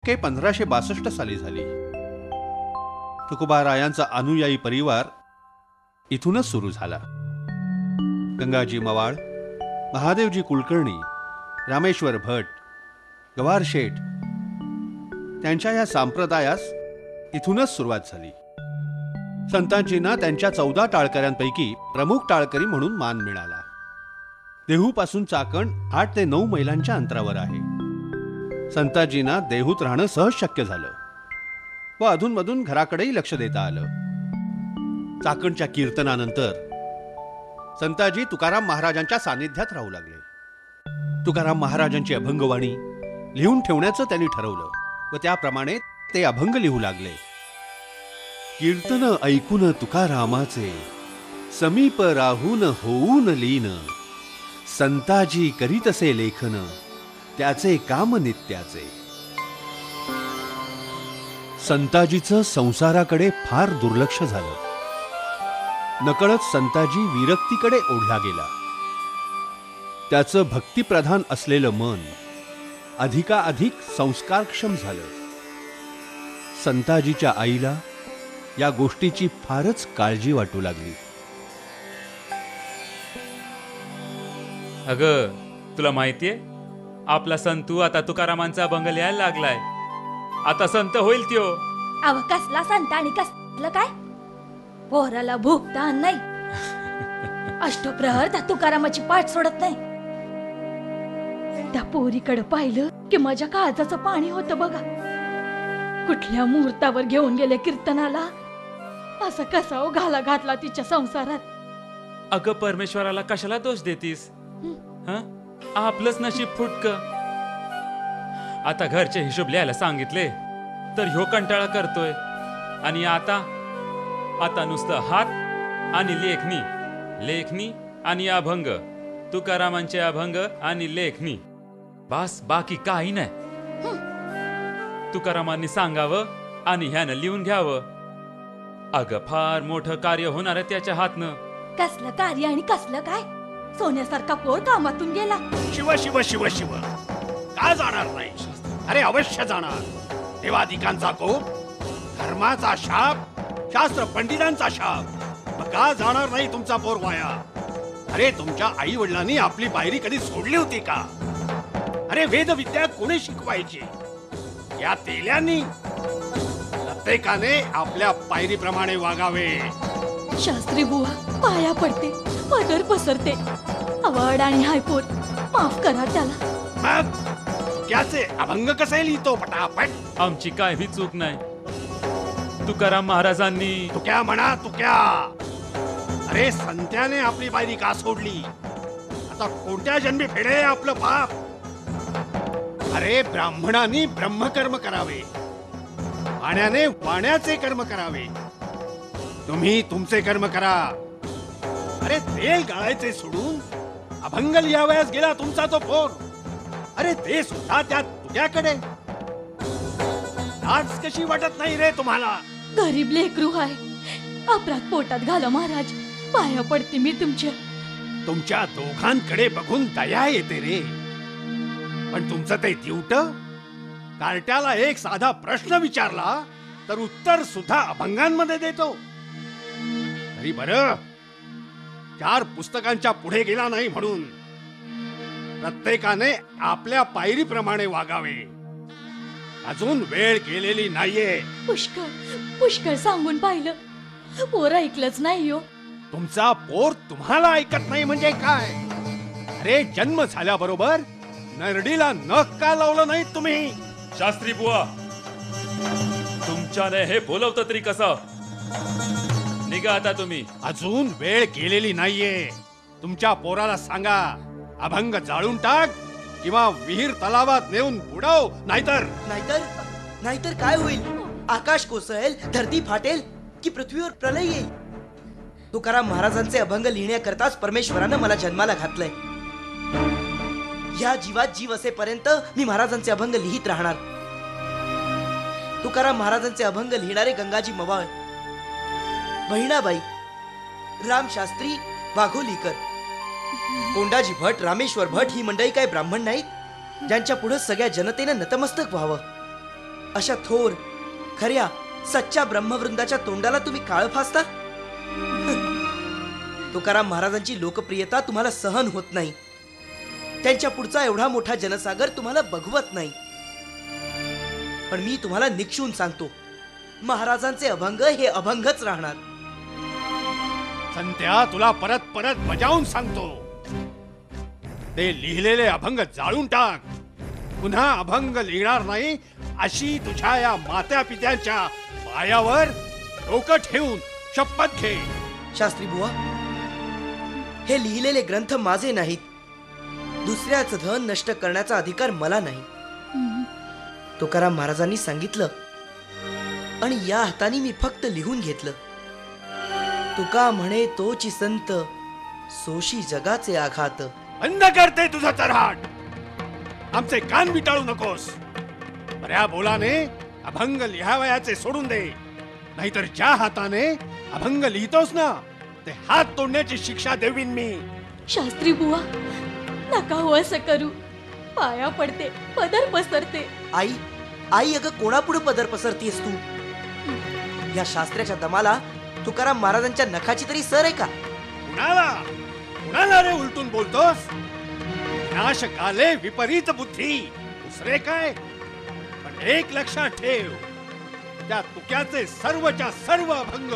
शके 1562 साली झाली. तुकोबारायांचा अनुयायी परिवार इथूनच सुरू झाला. गंगाजी मवाळ, महादेवजी कुलकर्णी, रामेश्वर भट, गवार शेठ त्यांच्या या संप्रदायास इथूनच सुरुवात झाली. संतांजींना त्यांच्या 14 टाळकऱ्यांपैकी प्रमुख टाळकरी म्हणून मान मिळाला. देहूपासून चाकण 8 ते 9 मैलांच्या अंतरावर आहे. संताजींना देहूत राहणं सहज शक्य झालं व अधूनमधून घराकडेही लक्ष देता आलं. चाकणच्या कीर्तनानंतर संताजी तुकाराम महाराजांच्या सानिध्यात राहू लागले. तुकाराम महाराजांची अभंगवाणी लिहून ठेवण्याचं त्यांनी ठरवलं व त्याप्रमाणे ते अभंग लिहू लागले. कीर्तन ऐकून तुकारामाचे, समीप राहून होऊन लीन, संताजी करीतसे लेखन, त्याचे काम नित्याचे. संताजीचं संसाराकडे फार दुर्लक्ष झालं. नकळत संताजी विरक्तीकडे ओढला गेला. त्याचं भक्तिप्रधान असलेलं मन अधिकाधिक संस्कारक्षम झालं. संताजीच्या आईला या गोष्टीची फारच काळजी वाटू लागली. अगं, तुला माहितीये, आपला संतू आता तुकारामांचा अभंग लिहायला लागलाय. आता संत होईल त्यो. अव कसला संत आणि कसलं काय? पोराला भूकता नाही. अष्टप्रहर त्या तुकारामाची पाठ सोडत नाही. त्या पोरीकडे पाहिलं की माझ्या काळजाचं पाणी होतं बघा. कुठल्या मुहूर्तावर घेऊन गेले कीर्तनाला. असं कसा घाला घातला तिच्या संसारात. अगं, परमेश्वराला कशाला दोष देतीस? आपलंच नशीब फुटक. आता घरचे हिशोब लिहायला सांगितले तर ह्यो कंटाळा करतोय. आणि आता नुसतं हात आणि लेखणी आणि अभंग. तुकारामांचे अभंग आणि लेखणी, बस, बाकी काही नाही. तुकारामांनी सांगावं आणि ह्यानं लिहून घ्यावं. अगं, फार मोठं कार्य होणार आहे त्याच्या हातनं. कसलं कार्य आणि कसलं काय? सोन्यासारखा पोर कामातून गेला. शिव शिव शिव शिव, का जाणार नाही? अरे अवश्य जाणार. देवादिकांचा कोप, धर्माचा शाप, शास्त्र पंडितांचा शाप. मग का जाणार नाही तुमचा पोर वाया? अरे तुमच्या आई वडिलांनी आपली पायरी कधी सोडली होती का? अरे वेदविद्या कोणी शिकवायची? या तेल्यांनी. प्रत्येकाने आपल्या पायरीप्रमाणे वागावे. शास्त्री बुवा पाया पडते, पदर पसरते. आवड आणि हायपोर माफ करा त्याला. मग त्याचे अभंग कसे लिहितो पटापट? आमची काय भी चूक नाही. तुकाराम महाराजांनी तुक्या म्हणा तुक्या. अरे संत्याने आपली पायरी का सोडली? आता कोणत्या जन्मी फेडे आपलं पाप? अरे ब्राह्मणांनी ब्रह्मकर्म करावे, वाण्याने वाण्याचे कर्म करावे. तुम्ही तुमचे कर्म करा. अरे तेल गाळायचे सोडून अभंग लिहावयास गेला तुमचा तो पोर. अरे ते सुद्धा त्या तुझ्याकडे. लाज कशी वाटत नाही रे तुम्हाला? गरीब लेकरू आहे, अपराध पोटात घाला महाराज. पाया पडते मी तुमच्या. तुमच्या दोघांकडे बघून दया येते रे. पण तुमचं ते दिवट, कार्ट्याला एक साधा प्रश्न विचारला तर उत्तर सुद्धा अभंगांमध्ये देतो. तरी बरं, 4 पुस्तकांच्या पुढे गेला नाही म्हणून प्रत्येकाने आपल्या पायरीप्रमाणे वागावे. अजून वेळ गेलेली नाहीये. पुष्कळ सांगून पाहिलं, पोर ऐकलंच नाही हो. तुमचा पोर तुम्हाला ऐकत नाही म्हणजे काय? अरे जन्म झाल्याबरोबर नरडीला नख का लावलं नाही तुम्ही? शास्त्री बुवा, तुमच्याने हे बोलवतं तरी कसं? निघा आता तुम्ही. अजून वेळ गेलेली नाहीये. तुमच्या पोराला सांगा, अभंग जाळून टाक किंवा विहीर तलावात नेऊन बुडव. नाहीतर काय होईल? आकाश कोसळेल, धरती फाटेल की पृथ्वीवर प्रलय येईल. तुकाराम महाराजांचे अभंग लिहिण्याकरताच परमेश्वरानं मला जन्माला घातलंय. या जीवात जीव असेपर्यंत मी महाराजांचे अभंग लिहित राहणार. तुकाराम महाराजांचे अभंग लिहिणारे गंगाजी मवाळ, बहिणाबाई, रामशास्त्री, वाघोलीकर, कोंडाजी भट, रामेश्वर भट ही मंडळी काय ब्राह्मण नाहीत ज्यांच्या पुढे सगळ्या जनतेनं नतमस्तक व्हावं? अशा थोर खऱ्या सच्च्या ब्रह्मवृंदाच्या तोंडाला तुम्ही काळ फासता? तुकाराम महाराजांची लोकप्रियता तुम्हाला सहन होत नाही. त्यांच्या पुढचा एवढा मोठा जनसागर तुम्हाला बघवत नाही. पण मी तुम्हाला निक्षून सांगतो, महाराजांचे अभंग हे अभंगच राहणार. संत्या, तुला परत परत बजावून सांगतो, ते लिहिलेले अभंग जाळून टाक. पुन्हा अभंग लिहिणार नाही अशी तुझ्या या मात्या पित्यांच्या पायावर डोकं ठेवून शपथ घे. शास्त्री बुवा, हे लिहिलेले ग्रंथ माझे नाहीत. दुसऱ्याचं धन नष्ट करण्याचा अधिकार मला नाही. तुकाराम महाराजांनी सांगितलं आणि या हाताने मी फक्त लिहून घेतलं. तुका म्हणे तोची संत, सोशी जगाचे आघात. बंद करते तुझं तरहाट. आमचे कान विटाळू नकोस. बऱ्या बोलाने अभंग लिहावयाचे सोडून दे, नाहीतर ज्या हाताने अभंग लिहितोस ना, ते हात तोडण्याची शिक्षा देवीन मी. शास्त्री बुवा, नका हो असं करू. पाया पडते, पदर पसरते. आई, आई अगं कोणापुढे पदर पसरतीयस तू? या शास्त्राच्या दमाला तुकाराम महाराजांच्या नखाची तरी सर आहे का? कुणाला रे उलटून बोलतोस? नाश काले विपरीत बुद्धी, दुसरे काय? पण एक लक्षात ठेव, त्या तुक्याचे सर्वच्या सर्व अभंग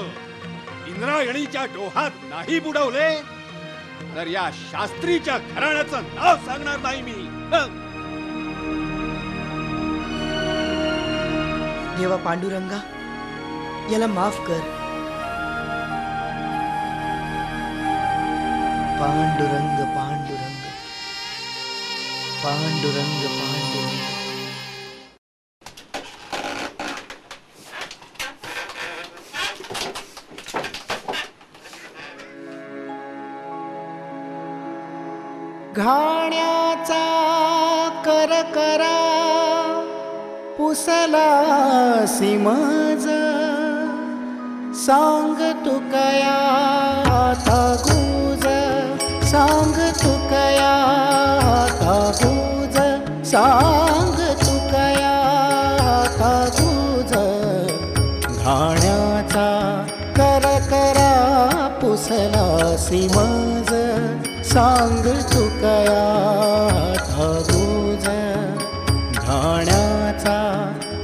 इंद्रायणीच्या डोहात नाही बुडवले तर या शास्त्रीच्या घराण्याचं नाव सांगणार नाही मी. देवा पांडुरंगा, याला माफ कर. पांडुरंग पांडुरंग पांडुरंग पांडुरंग. घाण्याचा करकरा पुसला सिमज, सांग तुकया आता गुज, सांग तुकया आता गुज, सांग तुकया आता गुज. घाण्याचा करकरा पुसला सिमज, सांग तुकया आता गुज. घाण्याचा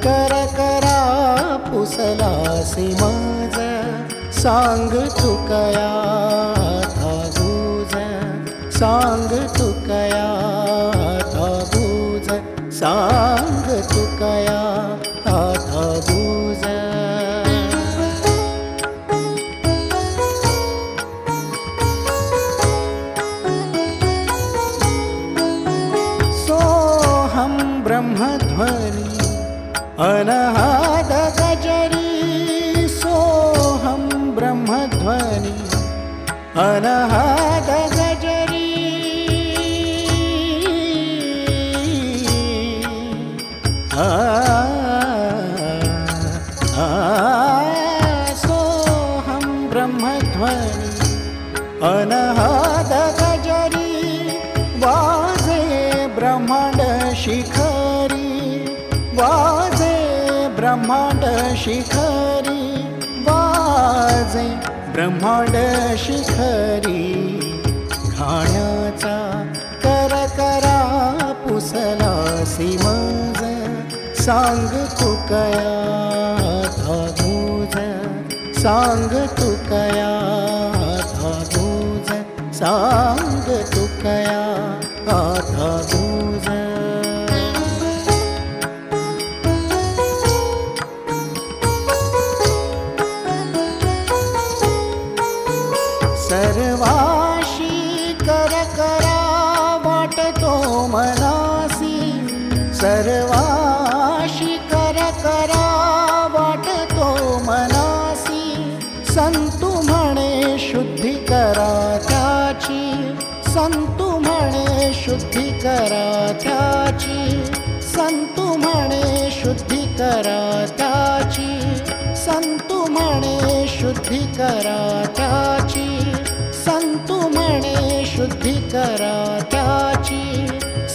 करकरा पुसला सिमज, सांग तुकया आता गुज, सांग तुकया आता गुज, सांग तुकया आता गुज. ब्रह्मध्वनि अनहाद गजरी, सोहम ब्रह्मध्वनि अनहाद गजरी. सोहम ब्रह्मध्वनि अनहाद गजरी, वाजे ब्रह्मांड शिखरी, वाजे ब्रह्मांड शिखरी, वाजे ब्रह्मांड शिखरी. घाण्याचा करकरा पुसला सिमज, सांग तुकया आता गुज, सांग तुकया आता गुज, सांग तुकया आता गुज. सर्वाशी करकरा वाटतो मनासी, सर्वाशी करकरा वाटतो मनासी. संतु म्हणे शुद्धी करा त्याची, संतु म्हणे शुद्धी करा त्याची, संतु म्हणे शुद्धी करा त्याची, संतु म्हणे शुद्धी करा त्याची, संतु म्हणे शुद्धी करा त्याची,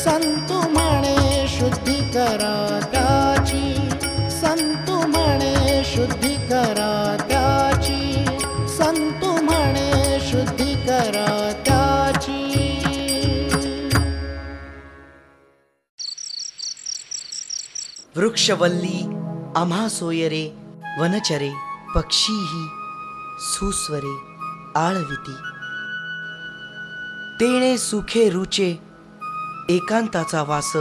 संतु म्हणे शुद्धी करा त्याची, वृक्षवल्ली आम्हा सोयरे वनचरे पक्षीही सुस्वरे आळविती तेणे सुखे रुचे एकांताचा वास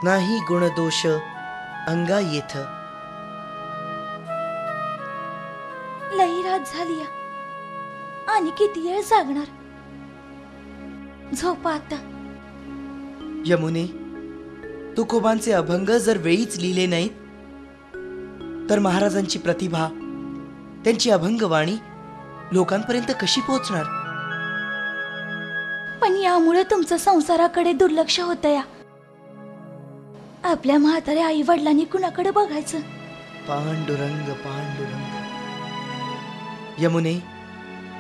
नाही गुणदोष अंगा येथ. लई रात झाली या. आणि किती वेळ जागणार. झोपा आता. यमुने, तुकोबांचे अभंग जर वेळीच लिहिले नाहीत तर महाराजांची प्रतिभा त्यांची अभंगवाणी लोकांपर्यंत कशी पोहोचणार. पण यामुळे तुमचं संसाराकडे दुर्लक्ष होतं या. आपल्या म्हाताऱ्या आई वडिलांनी कुणाकडे बघायचं. पांडुरंग पांडुरंग. यमुने,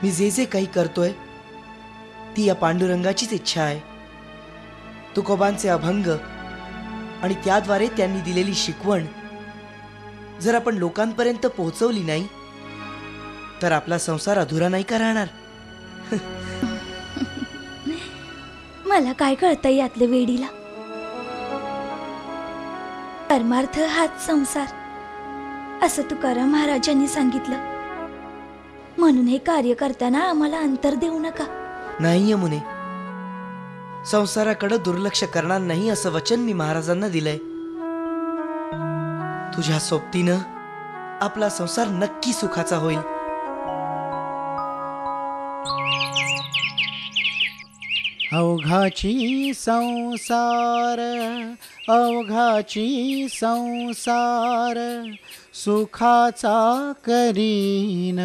मी जे जे काही करतोय ती या पांडुरंगाचीच इच्छा आहे. तुकोबांचे अभंग आणि त्याद्वारे त्यांनी दिलेली शिकवण जर आपण लोकांपर्यंत पोहोचवली नाही तर आपला संसार अधुरा नाही का राहणार. मला काय कळतंय यातले वेडीला. परमार्थ हाच संसार असं तुकाराम महाराजांनी सांगितलं. म्हणून हे कार्य करताना आम्हाला अंतर देऊ नका. नाही यमुने, संसाराकडे दुर्लक्ष करणार नाही असं वचन मी महाराजांना दिलंय. तुझ्या सोबतीनं आपला संसार नक्की सुखाचा होईल. अवघाची संसार अवघाची संसार सुखाचा करीन.